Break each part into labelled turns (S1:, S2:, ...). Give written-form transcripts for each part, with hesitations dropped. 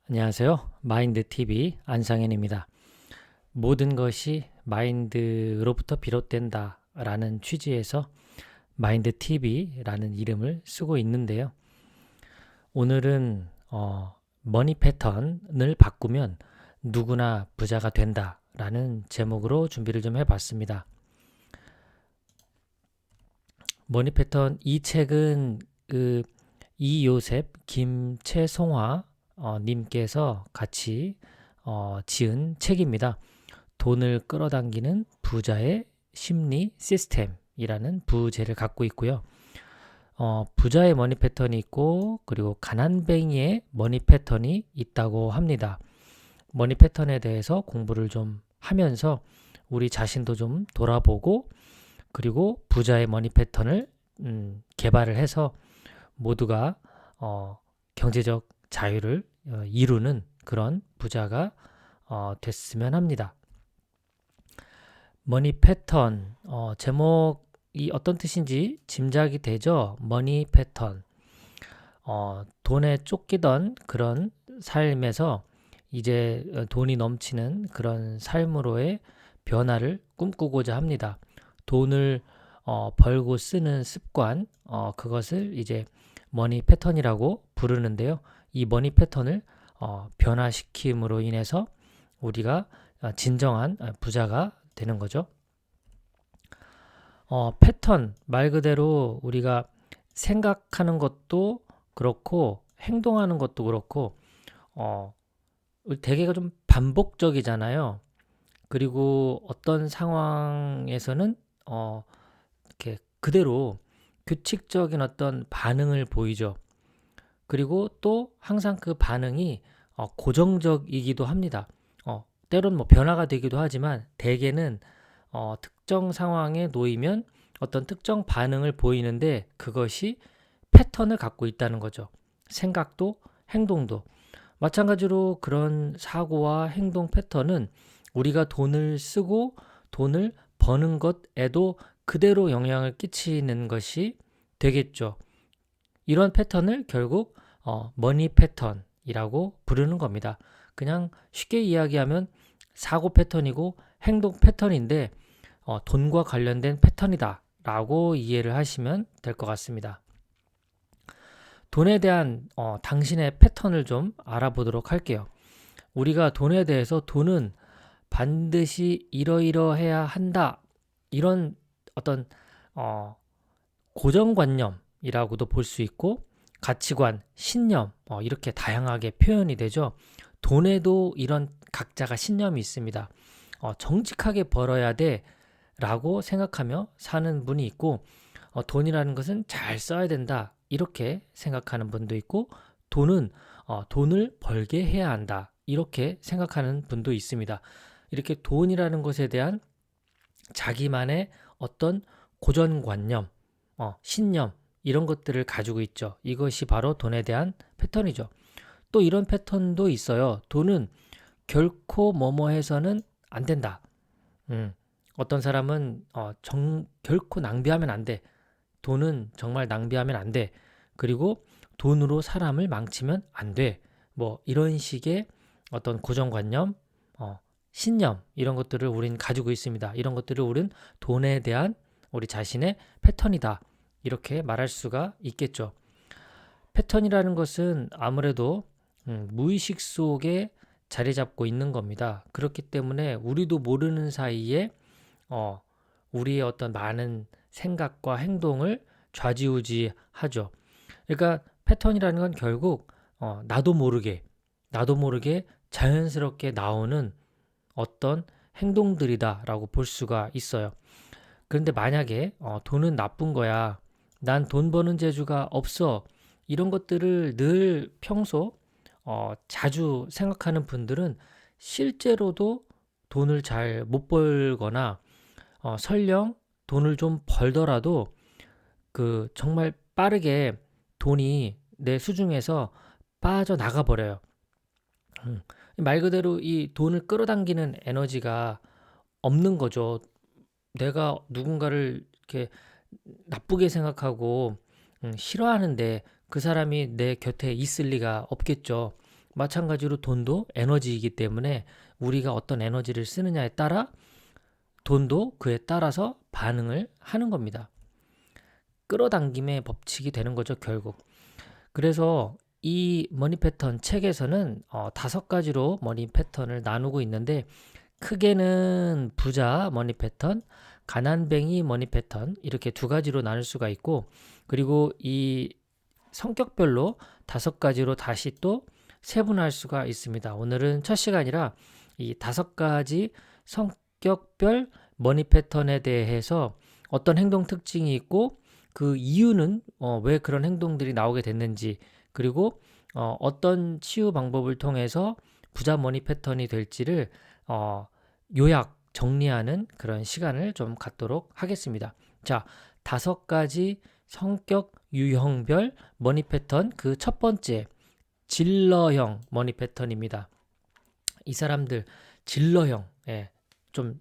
S1: 안녕하세요. 마인드TV 안상현입니다. 모든 것이 마인드로부터 비롯된다 라는 취지에서 마인드TV라는 이름을 쓰고 있는데요. 오늘은 머니 패턴을 바꾸면 누구나 부자가 된다 라는 제목으로 준비를 좀 해봤습니다. 머니 패턴 이 책은 이요셉 김채송화 님께서 같이 지은 책입니다. 돈을 끌어당기는 부자의 심리 시스템이라는 부제를 갖고 있고요. 부자의 머니 패턴이 있고 그리고 가난뱅이의 머니 패턴이 있다고 합니다. 머니 패턴에 대해서 공부를 좀 하면서 우리 자신도 좀 돌아보고 그리고 부자의 머니 패턴을 개발을 해서 모두가 경제적 자유를 이루는 그런 부자가 됐으면 합니다. 머니 패턴 제목이 어떤 뜻인지 짐작이 되죠? 머니 패턴 돈에 쫓기던 그런 삶에서 이제 돈이 넘치는 그런 삶으로의 변화를 꿈꾸고자 합니다. 돈을 벌고 쓰는 습관 그것을 이제 머니 패턴이라고 부르는데요. 이 머니 패턴을 변화시킴으로 인해서 우리가 진정한 부자가 되는 거죠. 패턴 말 그대로 우리가 생각하는 것도 그렇고 행동하는 것도 그렇고 대개가 좀 반복적이잖아요. 그리고 어떤 상황에서는 이렇게 그대로 규칙적인 어떤 반응을 보이죠. 그리고 또 항상 그 반응이 고정적이기도 합니다. 때론 뭐 변화가 되기도 하지만 대개는 특정 상황에 놓이면 어떤 특정 반응을 보이는데 그것이 패턴을 갖고 있다는 거죠. 생각도 행동도. 마찬가지로 그런 사고와 행동 패턴은 우리가 돈을 쓰고 돈을 버는 것에도 그대로 영향을 끼치는 것이 되겠죠. 이런 패턴을 결국 머니 패턴이라고 부르는 겁니다. 그냥 쉽게 이야기하면 사고 패턴이고 행동 패턴인데 돈과 관련된 패턴이다 라고 이해를 하시면 될 것 같습니다. 돈에 대한 당신의 패턴을 좀 알아보도록 할게요. 우리가 돈에 대해서 돈은 반드시 이러이러해야 한다 이런 어떤 고정관념이라고도 볼 수 있고 가치관, 신념 이렇게 다양하게 표현이 되죠. 돈에도 이런 각자가 신념이 있습니다. 정직하게 벌어야 돼 라고 생각하며 사는 분이 있고 돈이라는 것은 잘 써야 된다 이렇게 생각하는 분도 있고 돈은 돈을 벌게 해야 한다 이렇게 생각하는 분도 있습니다. 이렇게 돈이라는 것에 대한 자기만의 어떤 고정관념, 신념 이런 것들을 가지고 있죠. 이것이 바로 돈에 대한 패턴이죠. 또 이런 패턴도 있어요. 돈은 결코 뭐뭐 해서는 안 된다. 어떤 사람은 결코 낭비하면 안 돼. 돈은 정말 낭비하면 안 돼. 그리고 돈으로 사람을 망치면 안 돼. 뭐 이런 식의 어떤 고정관념, 신념 이런 것들을 우린 가지고 있습니다. 이런 것들을 우린 돈에 대한 우리 자신의 패턴이다. 이렇게 말할 수가 있겠죠. 패턴이라는 것은 아무래도 무의식 속에 자리 잡고 있는 겁니다. 그렇기 때문에 우리도 모르는 사이에 우리의 어떤 많은 생각과 행동을 좌지우지하죠. 그러니까 패턴이라는 건 결국 나도 모르게 자연스럽게 나오는 어떤 행동들이다라고 볼 수가 있어요. 그런데 만약에 돈은 나쁜 거야. 난 돈 버는 재주가 없어. 이런 것들을 늘 평소 자주 생각하는 분들은 실제로도 돈을 잘 못 벌거나 설령 돈을 좀 벌더라도 그 정말 빠르게 돈이 내 수중에서 빠져나가 버려요. 음. 말 그대로 이 돈을 끌어당기는 에너지가 없는 거죠. 내가 누군가를 이렇게 나쁘게 생각하고 싫어하는데 그 사람이 내 곁에 있을 리가 없겠죠. 마찬가지로 돈도 에너지이기 때문에 우리가 어떤 에너지를 쓰느냐에 따라 돈도 그에 따라서 반응을 하는 겁니다. 끌어당김의 법칙이 되는 거죠, 결국. 그래서 이 머니 패턴 책에서는 5가지로 머니 패턴을 나누고 있는데, 크게는 부자 머니 패턴, 가난뱅이 머니 패턴, 이렇게 2가지로 나눌 수가 있고, 그리고 이 성격별로 5가지로 다시 또 세분할 수가 있습니다. 오늘은 첫 시간이라 이 5가지 성격별 머니 패턴에 대해서 어떤 행동 특징이 있고 그 이유는 왜 그런 행동들이 나오게 됐는지, 그리고 어떤 치유 방법을 통해서 부자 머니 패턴이 될지를 요약 정리하는 그런 시간을 좀 갖도록 하겠습니다. 자, 5가지 성격 유형별 머니 패턴, 그 첫 번째 질러형 머니 패턴입니다. 이 사람들 질러형, 좀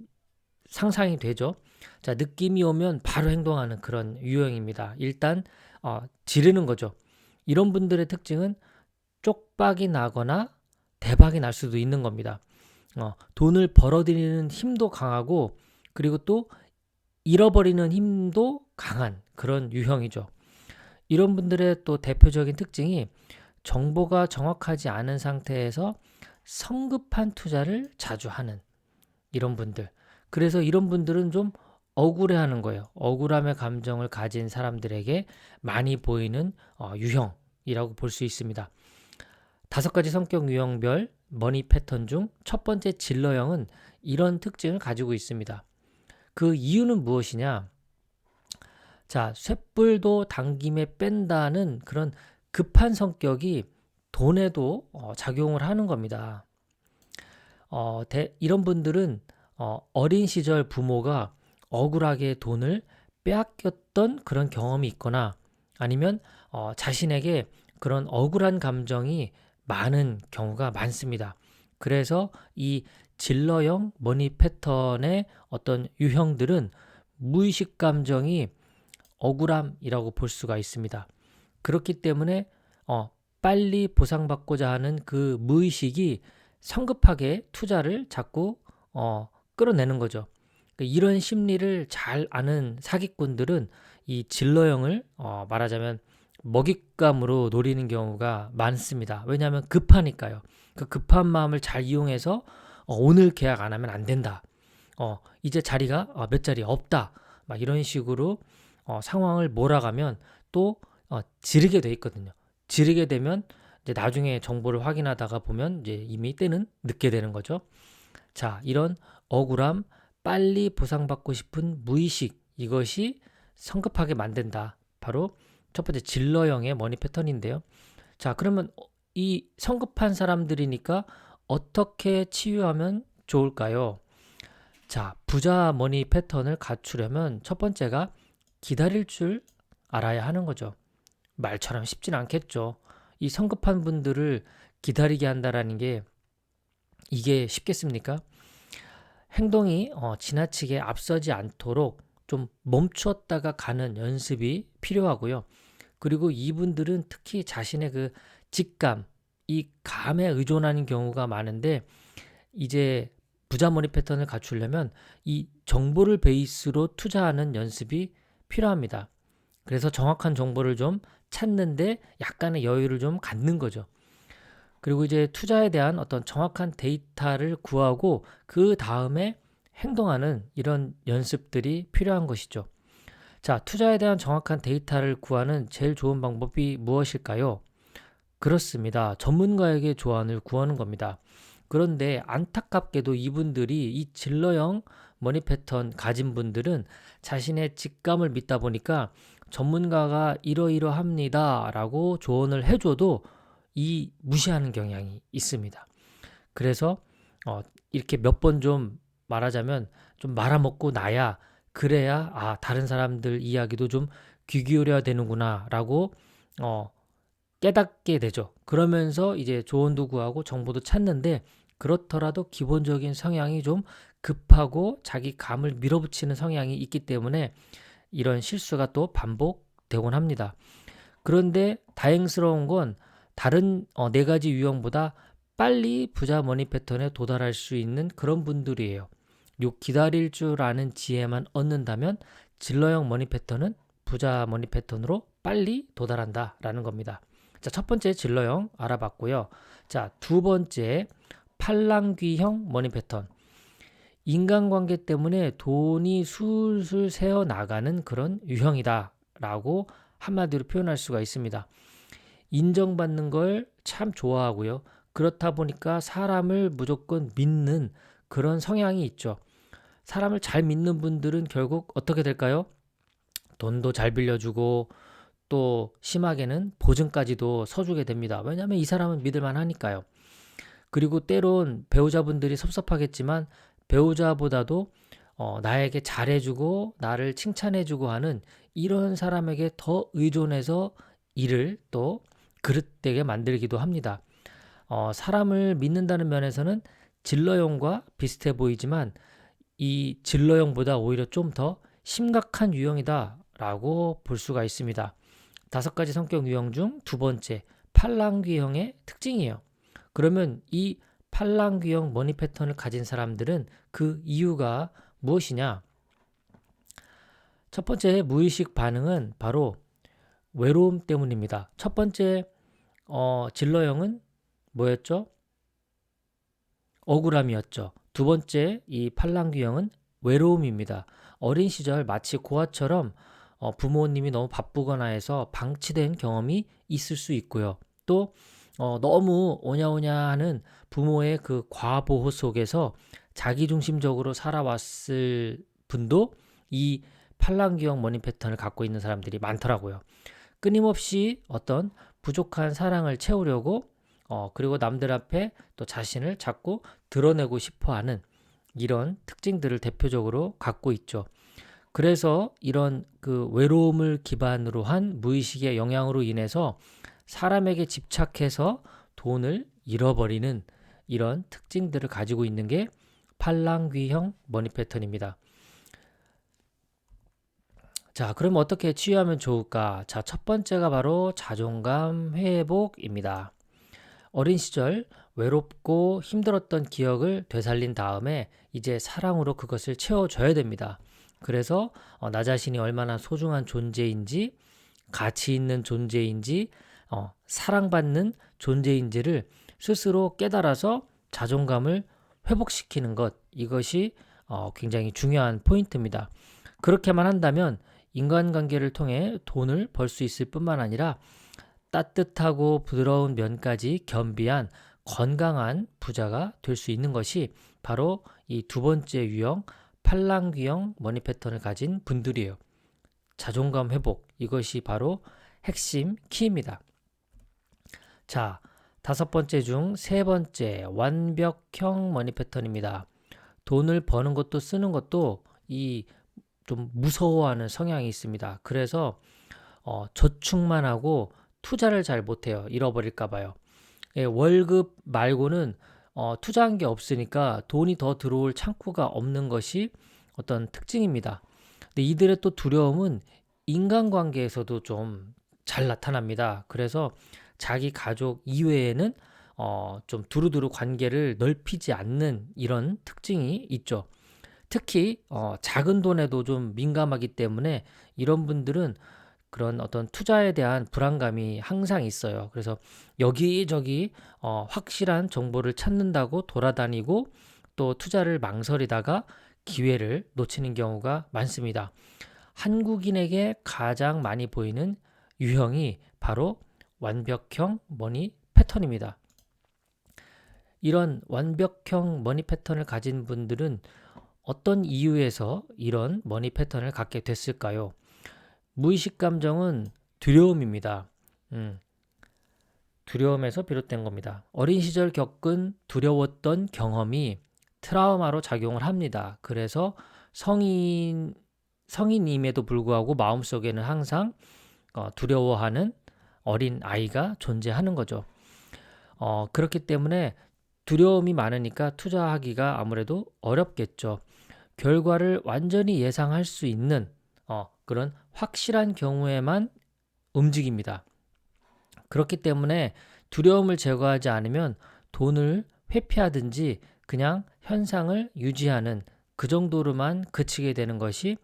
S1: 상상이 되죠? 자, 느낌이 오면 바로 행동하는 그런 유형입니다. 일단 지르는 거죠. 이런 분들의 특징은 쪽박이 나거나 대박이 날 수도 있는 겁니다. 돈을 벌어들이는 힘도 강하고, 그리고 또 잃어버리는 힘도 강한 그런 유형이죠. 이런 분들의 또 대표적인 특징이 정보가 정확하지 않은 상태에서 성급한 투자를 자주 하는 이런 분들. 그래서 이런 분들은 좀 억울해하는 거예요. 억울함의 감정을 가진 사람들에게 많이 보이는 유형이라고 볼 수 있습니다. 5가지 성격 유형별 머니 패턴 중 첫 번째 질러형은 이런 특징을 가지고 있습니다. 그 이유는 무엇이냐? 자, 쇳불도 당김에 뺀다는 그런 급한 성격이 돈에도 작용을 하는 겁니다. 이런 분들은 어린 시절 부모가 억울하게 돈을 빼앗겼던 그런 경험이 있거나, 아니면 자신에게 그런 억울한 감정이 많은 경우가 많습니다. 그래서 이 질러형 머니 패턴의 어떤 유형들은 무의식 감정이 억울함이라고 볼 수가 있습니다. 그렇기 때문에 빨리 보상받고자 하는 그 무의식이 성급하게 투자를 자꾸 끌어내는 거죠. 이런 심리를 잘 아는 사기꾼들은 이 질러형을 말하자면 먹잇감으로 노리는 경우가 많습니다. 왜냐하면 급하니까요. 그 급한 마음을 잘 이용해서 오늘 계약 안 하면 안 된다. 이제 자리가 몇 자리 없다. 막 이런 식으로 상황을 몰아가면 또 지르게 돼 있거든요. 지르게 되면 이제 나중에 정보를 확인하다가 보면 이제 이미 때는 늦게 되는 거죠. 자, 이런 억울함, 빨리 보상받고 싶은 무의식, 이것이 성급하게 만든다. 바로 첫 번째 질러형의 머니 패턴인데요. 자, 그러면 이 성급한 사람들이니까 어떻게 치유하면 좋을까요? 자, 부자 머니 패턴을 갖추려면 첫 번째가 기다릴 줄 알아야 하는 거죠. 말처럼 쉽진 않겠죠. 이 성급한 분들을 기다리게 한다라는 게 이게 쉽겠습니까? 행동이 지나치게 앞서지 않도록 좀 멈추었다가 가는 연습이 필요하고요. 그리고 이분들은 특히 자신의 그 직감, 이 감에 의존하는 경우가 많은데, 이제 부자 머니 패턴을 갖추려면 이 정보를 베이스로 투자하는 연습이 필요합니다. 그래서 정확한 정보를 좀 찾는데 약간의 여유를 좀 갖는 거죠. 그리고 이제 투자에 대한 어떤 정확한 데이터를 구하고 그 다음에 행동하는 이런 연습들이 필요한 것이죠. 자, 투자에 대한 정확한 데이터를 구하는 제일 좋은 방법이 무엇일까요? 그렇습니다. 전문가에게 조언을 구하는 겁니다. 그런데 안타깝게도 이분들이 이 질러형 머니 패턴 가진 분들은 자신의 직감을 믿다 보니까 전문가가 이러이러합니다 라고 조언을 해줘도 이 무시하는 경향이 있습니다. 그래서 이렇게 몇 번 좀 말하자면 좀 말아먹고 나야, 그래야 다른 사람들 이야기도 좀 귀 기울여야 되는구나 라고 깨닫게 되죠. 그러면서 이제 조언도 구하고 정보도 찾는데, 그렇더라도 기본적인 성향이 좀 급하고 자기 감을 밀어붙이는 성향이 있기 때문에 이런 실수가 또 반복되곤 합니다. 그런데 다행스러운 건 다른 4가지 유형보다 빨리 부자 머니 패턴에 도달할 수 있는 그런 분들이에요. 요 기다릴 줄 아는 지혜만 얻는다면 질러형 머니 패턴은 부자 머니 패턴으로 빨리 도달한다라는 겁니다. 자, 첫 번째 질러형 알아봤고요. 자, 두 번째 팔랑귀형 머니 패턴. 인간관계 때문에 돈이 술술 새어 나가는 그런 유형이다라고 한마디로 표현할 수가 있습니다. 인정받는 걸 참 좋아하고요. 그렇다 보니까 사람을 무조건 믿는 그런 성향이 있죠. 사람을 잘 믿는 분들은 결국 어떻게 될까요? 돈도 잘 빌려주고 또 심하게는 보증까지도 서주게 됩니다. 왜냐하면 이 사람은 믿을만 하니까요. 그리고 때론 배우자분들이 섭섭하겠지만 배우자보다도 나에게 잘해주고 나를 칭찬해주고 하는 이런 사람에게 더 의존해서 일을 또 그릇되게 만들기도 합니다. 사람을 믿는다는 면에서는 질러형과 비슷해 보이지만 이 질러형보다 오히려 좀 더 심각한 유형이다라고 볼 수가 있습니다. 5가지 성격 유형 중 두 번째, 팔랑귀형의 특징이에요. 그러면 이 팔랑귀형 머니 패턴을 가진 사람들은 그 이유가 무엇이냐? 첫 번째 무의식 반응은 바로 외로움 때문입니다. 첫 번째 질러형은 뭐였죠? 억울함이었죠. 두 번째 이 팔랑귀형은 외로움입니다. 어린 시절 마치 고아처럼 부모님이 너무 바쁘거나 해서 방치된 경험이 있을 수 있고요. 또 너무 오냐오냐하는 부모의 그 과보호 속에서 자기중심적으로 살아왔을 분도 이 팔랑귀형 머니 패턴을 갖고 있는 사람들이 많더라고요. 끊임없이 어떤 부족한 사랑을 채우려고 그리고 남들 앞에 또 자신을 자꾸 드러내고 싶어하는 이런 특징들을 대표적으로 갖고 있죠. 그래서 이런 그 외로움을 기반으로 한 무의식의 영향으로 인해서 사람에게 집착해서 돈을 잃어버리는 이런 특징들을 가지고 있는 게 팔랑귀형 머니 패턴입니다. 자, 그럼 어떻게 치유하면 좋을까? 자, 첫 번째가 바로 자존감 회복입니다. 어린 시절 외롭고 힘들었던 기억을 되살린 다음에 이제 사랑으로 그것을 채워줘야 됩니다. 그래서 나 자신이 얼마나 소중한 존재인지, 가치 있는 존재인지, 사랑받는 존재인지를 스스로 깨달아서 자존감을 회복시키는 것, 이것이 굉장히 중요한 포인트입니다. 그렇게만 한다면 인간관계를 통해 돈을 벌 수 있을 뿐만 아니라 따뜻하고 부드러운 면까지 겸비한 건강한 부자가 될 수 있는 것이 바로 이 두 번째 유형 팔랑귀형 머니 패턴을 가진 분들이에요. 자존감 회복, 이것이 바로 핵심 키입니다. 자, 5번째 중 3번째 완벽형 머니 패턴입니다. 돈을 버는 것도 쓰는 것도 이 좀 무서워하는 성향이 있습니다. 그래서 저축만 하고 투자를 잘 못해요. 잃어버릴까 봐요. 예, 월급 말고는 투자한 게 없으니까 돈이 더 들어올 창구가 없는 것이 어떤 특징입니다. 근데 이들의 또 두려움은 인간관계에서도 좀 잘 나타납니다. 그래서 자기 가족 이외에는 좀 두루두루 관계를 넓히지 않는 이런 특징이 있죠. 특히 작은 돈에도 좀 민감하기 때문에 이런 분들은 그런 어떤 투자에 대한 불안감이 항상 있어요. 그래서 여기저기 확실한 정보를 찾는다고 돌아다니고 또 투자를 망설이다가 기회를 놓치는 경우가 많습니다. 한국인에게 가장 많이 보이는 유형이 바로 완벽형 머니 패턴입니다. 이런 완벽형 머니 패턴을 가진 분들은 어떤 이유에서 이런 머니 패턴을 갖게 됐을까요? 무의식 감정은 두려움입니다. 두려움에서 비롯된 겁니다. 어린 시절 겪은 두려웠던 경험이 트라우마로 작용을 합니다. 그래서 성인임에도 불구하고 마음속에는 항상 두려워하는 어린 아이가 존재하는 거죠. 그렇기 때문에 두려움이 많으니까 투자하기가 아무래도 어렵겠죠. 결과를 완전히 예상할 수 있는 그런 확실한 경우에만 움직입니다. 그렇기 때문에 두려움을 제거하지 않으면 돈을 회피하든지 그냥 현상을 유지하는 그 정도로만 그치게 되는 것이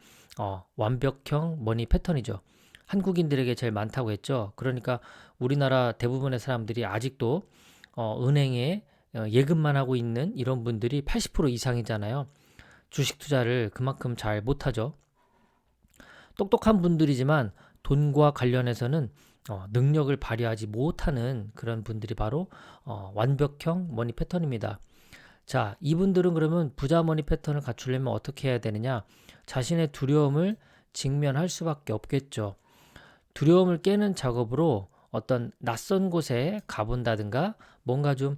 S1: 완벽형 머니 패턴이죠. 한국인들에게 제일 많다고 했죠. 그러니까 우리나라 대부분의 사람들이 아직도 은행에 예금만 하고 있는 이런 분들이 80% 이상이잖아요. 주식 투자를 그만큼 잘 못하죠. 똑똑한 분들이지만 돈과 관련해서는 능력을 발휘하지 못하는 그런 분들이 바로 완벽형 머니 패턴입니다. 자, 이분들은 그러면 부자 머니 패턴을 갖추려면 어떻게 해야 되느냐? 자신의 두려움을 직면할 수밖에 없겠죠. 두려움을 깨는 작업으로 어떤 낯선 곳에 가본다든가 뭔가 좀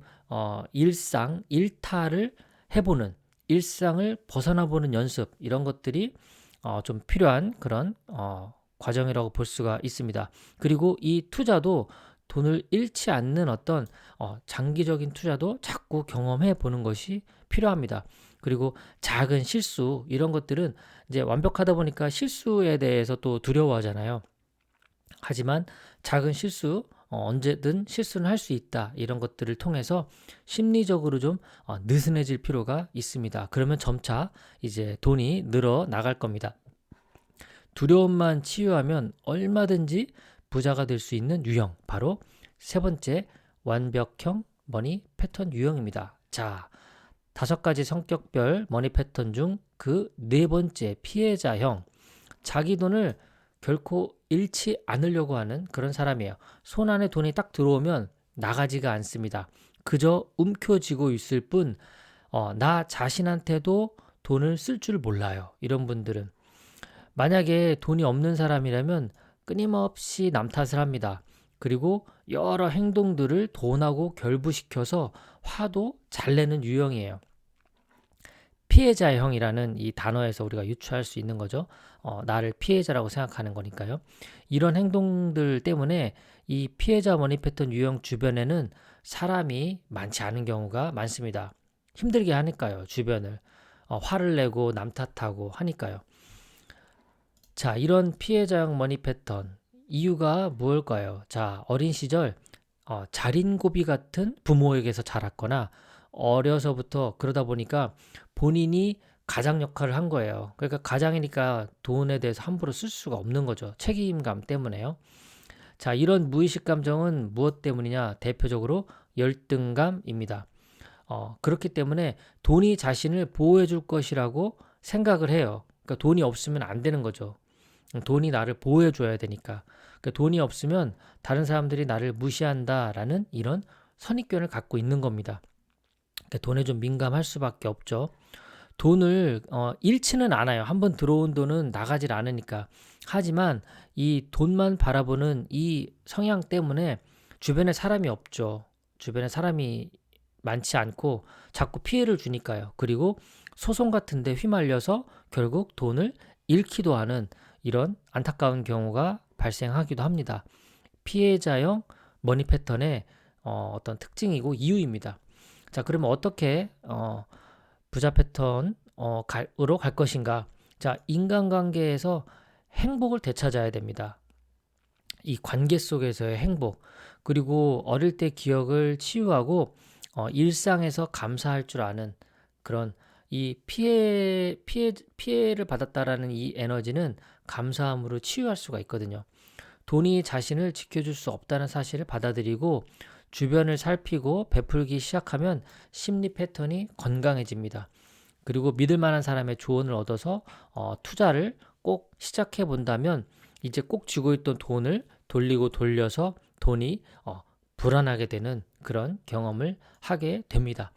S1: 일탈을 해보는, 일상을 벗어나보는 연습, 이런 것들이 좀 필요한 그런 과정이라고 볼 수가 있습니다. 그리고 이 투자도 돈을 잃지 않는 어떤 장기적인 투자도 자꾸 경험해 보는 것이 필요합니다. 그리고 작은 실수, 이런 것들은 이제 완벽하다 보니까 실수에 대해서 또 두려워하잖아요. 하지만 작은 실수, 언제든 실수는 할 수 있다. 이런 것들을 통해서 심리적으로 좀 느슨해질 필요가 있습니다. 그러면 점차 이제 돈이 늘어 나갈 겁니다. 두려움만 치유하면 얼마든지 부자가 될 수 있는 유형, 바로 세 번째 완벽형 머니 패턴 유형입니다. 자, 5가지 성격별 머니 패턴 중 그 네 번째 피해자형, 자기 돈을 결코 잃지 않으려고 하는 그런 사람이에요. 손 안에 돈이 딱 들어오면 나가지가 않습니다. 그저 움켜쥐고 있을 뿐, 나 자신한테도 돈을 쓸 줄 몰라요. 이런 분들은. 만약에 돈이 없는 사람이라면 끊임없이 남 탓을 합니다. 그리고 여러 행동들을 돈하고 결부시켜서 화도 잘 내는 유형이에요. 피해자형이라는 이 단어에서 우리가 유추할 수 있는 거죠. 나를 피해자라고 생각하는 거니까요. 이런 행동들 때문에 이 피해자 머니 패턴 유형 주변에는 사람이 많지 않은 경우가 많습니다. 힘들게 하니까요, 주변을. 화를 내고 남 탓하고 하니까요. 자, 이런 피해자형 머니 패턴, 이유가 무엇일까요? 자, 어린 시절 자린고비 같은 부모에게서 자랐거나 어려서부터 그러다 보니까 본인이 가장 역할을 한 거예요. 그러니까 가장이니까 돈에 대해서 함부로 쓸 수가 없는 거죠. 책임감 때문에요. 자, 이런 무의식 감정은 무엇 때문이냐? 대표적으로 열등감입니다. 그렇기 때문에 돈이 자신을 보호해 줄 것이라고 생각을 해요. 그러니까 돈이 없으면 안 되는 거죠. 돈이 나를 보호해 줘야 되니까. 그러니까 돈이 없으면 다른 사람들이 나를 무시한다라는 이런 선입견을 갖고 있는 겁니다. 그러니까 돈에 좀 민감할 수밖에 없죠. 돈을 잃지는 않아요. 한번 들어온 돈은 나가질 않으니까. 하지만 이 돈만 바라보는 이 성향 때문에 주변에 사람이 없죠. 주변에 사람이 많지 않고 자꾸 피해를 주니까요. 그리고 소송 같은 데 휘말려서 결국 돈을 잃기도 하는 이런 안타까운 경우가 발생하기도 합니다. 피해자형 머니 패턴의 어떤 특징이고 이유입니다. 자, 그러면 어떻게 부자 패턴으로 갈 것인가? 자, 인간관계에서 행복을 되찾아야 됩니다. 이 관계 속에서의 행복, 그리고 어릴 때 기억을 치유하고 일상에서 감사할 줄 아는 그런 이 피해를 받았다라는 이 에너지는 감사함으로 치유할 수가 있거든요. 돈이 자신을 지켜줄 수 없다는 사실을 받아들이고 주변을 살피고 베풀기 시작하면 심리 패턴이 건강해집니다. 그리고 믿을 만한 사람의 조언을 얻어서 투자를 꼭 시작해 본다면 이제 꼭 쥐고 있던 돈을 돌리고 돌려서 돈이 불안하게 되는 그런 경험을 하게 됩니다.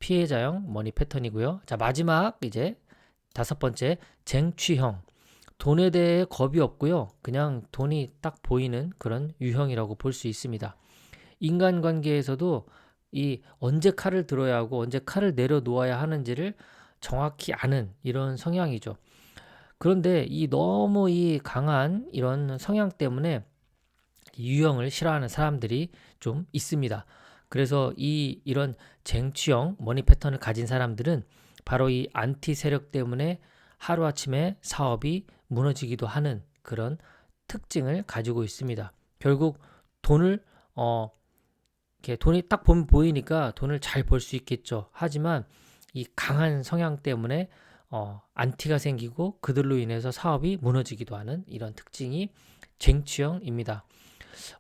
S1: 피해자형 머니 패턴이고요. 자, 마지막 이제 5번째 쟁취형. 돈에 대해 겁이 없고요. 그냥 돈이 딱 보이는 그런 유형이라고 볼 수 있습니다. 인간관계에서도 이 언제 칼을 들어야 하고 언제 칼을 내려놓아야 하는지를 정확히 아는 이런 성향이죠. 그런데 이 너무 이 강한 이런 성향 때문에 유형을 싫어하는 사람들이 좀 있습니다. 그래서 이런 쟁취형 머니 패턴을 가진 사람들은 바로 이 안티 세력 때문에 하루아침에 사업이 무너지기도 하는 그런 특징을 가지고 있습니다. 결국 돈을 이렇게 돈이 딱 보면 보이니까 돈을 잘 벌 수 있겠죠. 하지만 이 강한 성향 때문에 안티가 생기고 그들로 인해서 사업이 무너지기도 하는 이런 특징이 쟁취형입니다.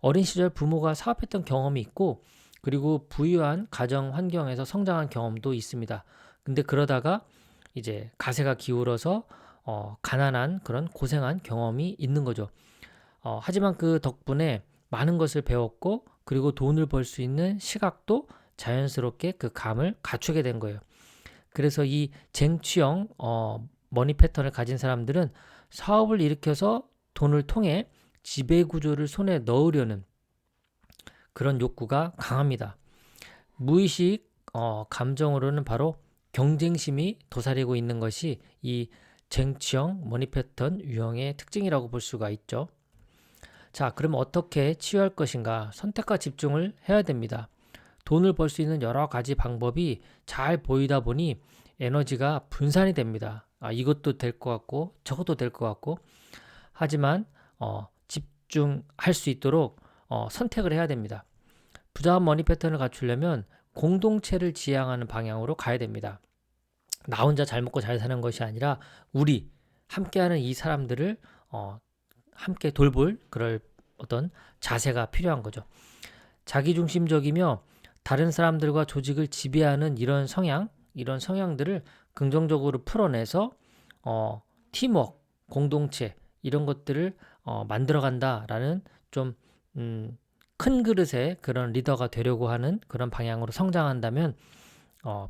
S1: 어린 시절 부모가 사업했던 경험이 있고 그리고 부유한 가정 환경에서 성장한 경험도 있습니다. 근데 그러다가 이제 가세가 기울어서 가난한 그런 고생한 경험이 있는 거죠. 하지만 그 덕분에 많은 것을 배웠고 그리고 돈을 벌 수 있는 시각도 자연스럽게 그 감을 갖추게 된 거예요. 그래서 이 쟁취형 머니 패턴을 가진 사람들은 사업을 일으켜서 돈을 통해 지배 구조를 손에 넣으려는 그런 욕구가 강합니다. 무의식 감정으로는 바로 경쟁심이 도사리고 있는 것이 이 쟁취형 머니 패턴 유형의 특징이라고 볼 수가 있죠. 자, 그럼 어떻게 치유할 것인가? 선택과 집중을 해야 됩니다. 돈을 벌 수 있는 여러 가지 방법이 잘 보이다 보니 에너지가 분산이 됩니다. 이것도 될 것 같고 저것도 될 것 같고 하지만 집중할 수 있도록 선택을 해야 됩니다. 부자원 머니 패턴을 갖추려면 공동체를 지향하는 방향으로 가야 됩니다. 나 혼자 잘 먹고 잘 사는 것이 아니라 우리 함께하는 이 사람들을 함께 돌볼 그럴 어떤 자세가 필요한 거죠. 자기중심적이며 다른 사람들과 조직을 지배하는 이런 성향들을 긍정적으로 풀어내서 팀워크, 공동체 이런 것들을 만들어간다라는 좀 큰 그릇의 그런 리더가 되려고 하는 그런 방향으로 성장한다면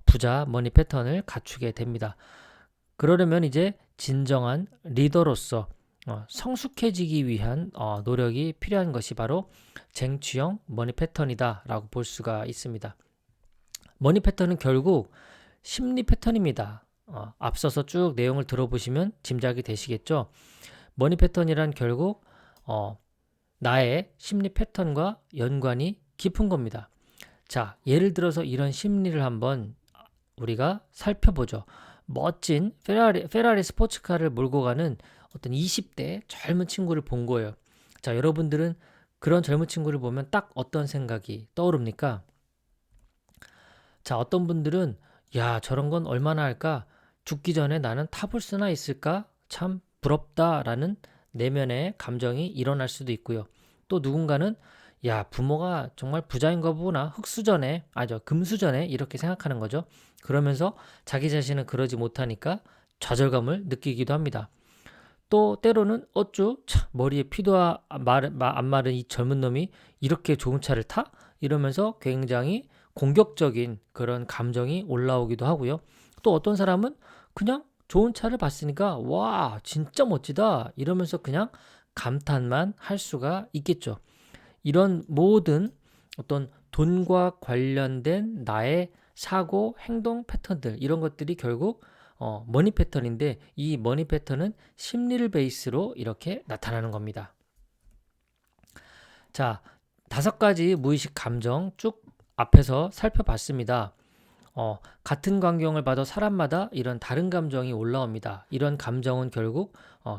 S1: 부자 머니 패턴을 갖추게 됩니다. 그러려면 이제 진정한 리더로서 성숙해지기 위한 노력이 필요한 것이 바로 쟁취형 머니 패턴이다 라고 볼 수가 있습니다. 머니 패턴은 결국 심리 패턴입니다. 앞서서 쭉 내용을 들어보시면 짐작이 되시겠죠. 머니 패턴이란 결국 나의 심리 패턴과 연관이 깊은 겁니다. 자, 예를 들어서 이런 심리를 한번 우리가 살펴보죠. 멋진 페라리 스포츠카를 몰고 가는 어떤 20대 젊은 친구를 본 거예요. 자, 여러분들은 그런 젊은 친구를 보면 딱 어떤 생각이 떠오릅니까? 자, 어떤 분들은 야, 저런 건 얼마나 할까? 죽기 전에 나는 타볼 수나 있을까? 참 부럽다라는 내면의 감정이 일어날 수도 있고요. 또 누군가는 야, 부모가 정말 부자인가 보구나. 금수저네 이렇게 생각하는 거죠. 그러면서 자기 자신은 그러지 못하니까 좌절감을 느끼기도 합니다. 또 때로는 머리에 피도 안 마른 이 젊은 놈이 이렇게 좋은 차를 타? 이러면서 굉장히 공격적인 그런 감정이 올라오기도 하고요. 또 어떤 사람은 그냥 좋은 차를 봤으니까 와, 진짜 멋지다 이러면서 그냥 감탄만 할 수가 있겠죠. 이런 모든 어떤 돈과 관련된 나의 사고, 행동 패턴들 이런 것들이 결국 머니 패턴인데 이 머니 패턴은 심리를 베이스로 이렇게 나타나는 겁니다. 자, 5가지 무의식 감정 쭉 앞에서 살펴봤습니다. 같은 광경을 봐도 사람마다 이런 다른 감정이 올라옵니다. 이런 감정은 결국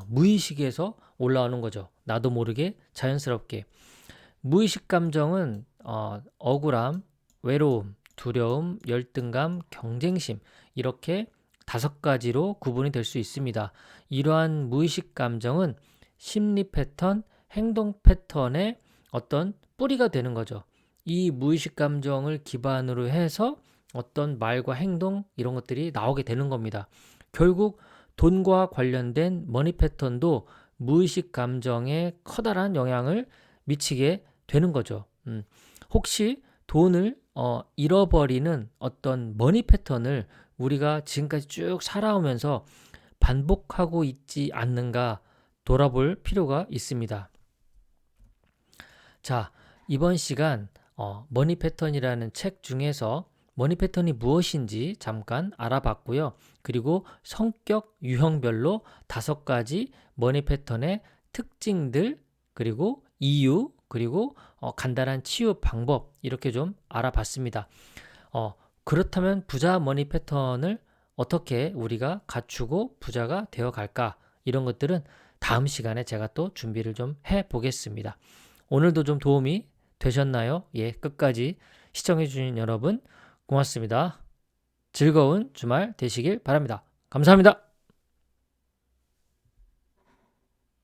S1: 무의식에서 올라오는 거죠. 나도 모르게 자연스럽게. 무의식 감정은 억울함, 외로움, 두려움, 열등감, 경쟁심 이렇게 5가지로 구분이 될 수 있습니다. 이러한 무의식 감정은 심리 패턴, 행동 패턴의 어떤 뿌리가 되는 거죠. 이 무의식 감정을 기반으로 해서 어떤 말과 행동 이런 것들이 나오게 되는 겁니다. 결국 돈과 관련된 머니 패턴도 무의식 감정에 커다란 영향을 미치게 되는 거죠. 혹시 돈을 잃어버리는 어떤 머니 패턴을 우리가 지금까지 쭉 살아오면서 반복하고 있지 않는가 돌아볼 필요가 있습니다. 자, 이번 시간 머니 패턴이라는 책 중에서 머니 패턴이 무엇인지 잠깐 알아봤고요. 그리고 성격 유형별로 5가지 머니 패턴의 특징들, 그리고 이유, 그리고 간단한 치유 방법 이렇게 좀 알아봤습니다. 그렇다면 부자 머니 패턴을 어떻게 우리가 갖추고 부자가 되어 갈까? 이런 것들은 다음 시간에 제가 또 준비를 좀 해보겠습니다. 오늘도 좀 도움이 되셨나요? 예, 끝까지 시청해주신 여러분 고맙습니다. 즐거운 주말 되시길 바랍니다. 감사합니다.